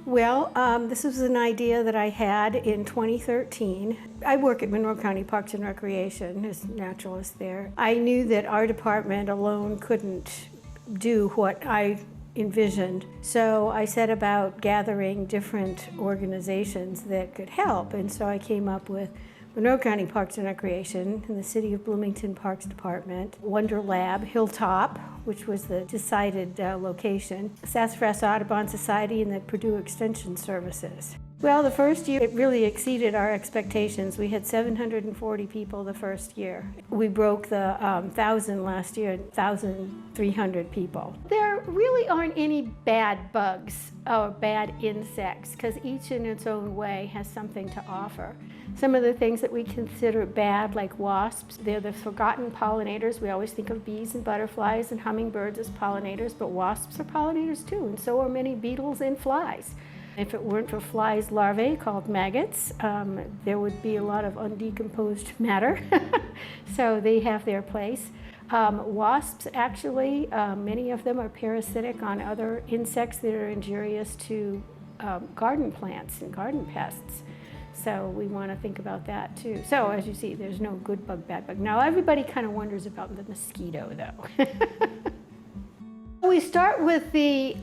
Well, this was an idea that I had in 2013. I work at Monroe County Parks and Recreation as a naturalist there. I knew that our department alone couldn't do what I envisioned. So I set about gathering different organizations that could help. And so I came up with Monroe County Parks and Recreation and the City of Bloomington Parks Department, Wonder Lab, Hilltop, which was the decided location, Sassafras Audubon Society, and the Purdue Extension Services. Well, the first year, it really exceeded our expectations. We had 740 people the first year. We broke the 1,000 last year, 1,300 people. There really aren't any bad bugs or bad insects, because each in its own way has something to offer. Some of the things that we consider bad, like wasps, they're the forgotten pollinators. We always think of bees and butterflies and hummingbirds as pollinators, but wasps are pollinators too, and so are many beetles and flies. If it weren't for flies' larvae called maggots, there would be a lot of undecomposed matter. So they have their place. Wasps, actually, many of them are parasitic on other insects that are injurious to garden plants and garden pests. So we want to think about that too. So as you see, there's no good bug, bad bug. Now everybody kind of wonders about the mosquito though. We start with the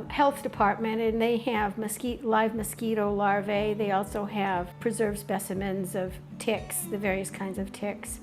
health department, and they have live mosquito larvae. They also have preserved specimens of ticks, the various kinds of ticks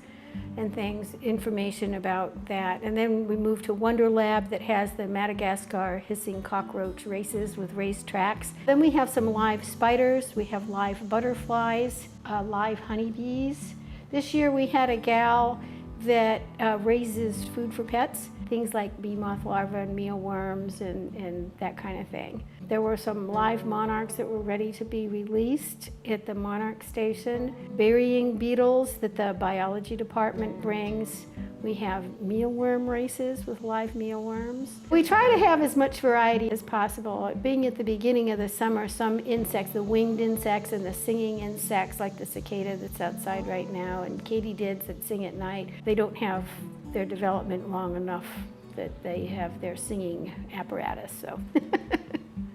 and things, information about that. And then we move to Wonder Lab that has the Madagascar hissing cockroach races with raised tracks. Then we have some live spiders, we have live butterflies, live honeybees. This year we had a gal that raises food for pets, things like bee moth larvae and mealworms and that kind of thing. There were some live monarchs that were ready to be released at the monarch station, burying beetles that the biology department brings. We have mealworm races with live mealworms. We try to have as much variety as possible. Being at the beginning of the summer, some insects, the winged insects and the singing insects, like the cicada that's outside right now, and katydids that sing at night, they don't have their development long enough that they have their singing apparatus. So.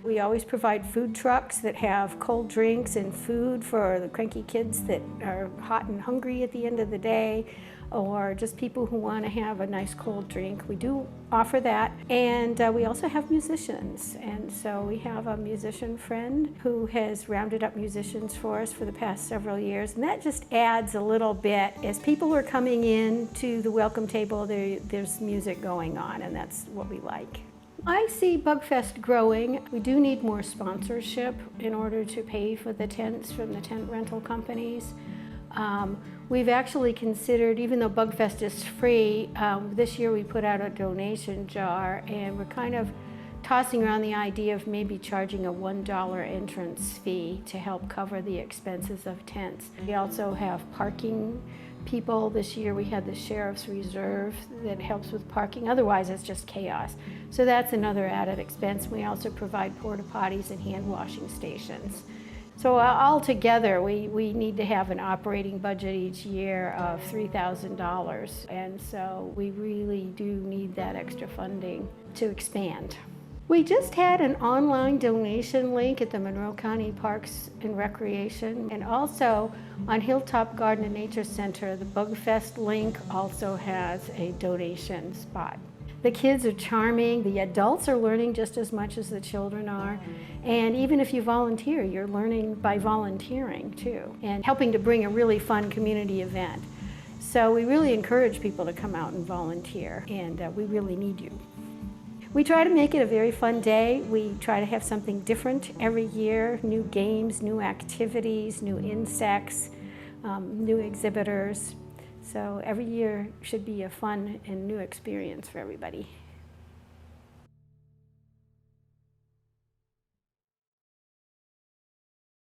We always provide food trucks that have cold drinks and food for the cranky kids that are hot and hungry at the end of the day, or just people who want to have a nice cold drink. We do offer that. And we also have musicians. And so we have a musician friend who has rounded up musicians for us for the past several years. And that just adds a little bit. As people are coming in to the welcome table, there's music going on, and that's what we like. I see Bugfest growing. We do need more sponsorship in order to pay for the tents from the tent rental companies. We've actually considered, even though Bugfest is free, this year we put out a donation jar, and we're kind of tossing around the idea of maybe charging a $1 entrance fee to help cover the expenses of tents. We also have parking people. This year we had the Sheriff's Reserve that helps with parking. Otherwise it's just chaos. So that's another added expense. We also provide porta potties and hand washing stations. So altogether we need to have an operating budget each year of $3,000, and so we really do need that extra funding to expand. We just had an online donation link at the Monroe County Parks and Recreation, and also on Hilltop Garden and Nature Center, the Bugfest link also has a donation spot. The kids are charming, the adults are learning just as much as the children are, and even if you volunteer, you're learning by volunteering too, and helping to bring a really fun community event. So we really encourage people to come out and volunteer, and we really need you. We try to make it a very fun day. We try to have something different every year, new games, new activities, new insects, new exhibitors. So every year should be a fun and new experience for everybody.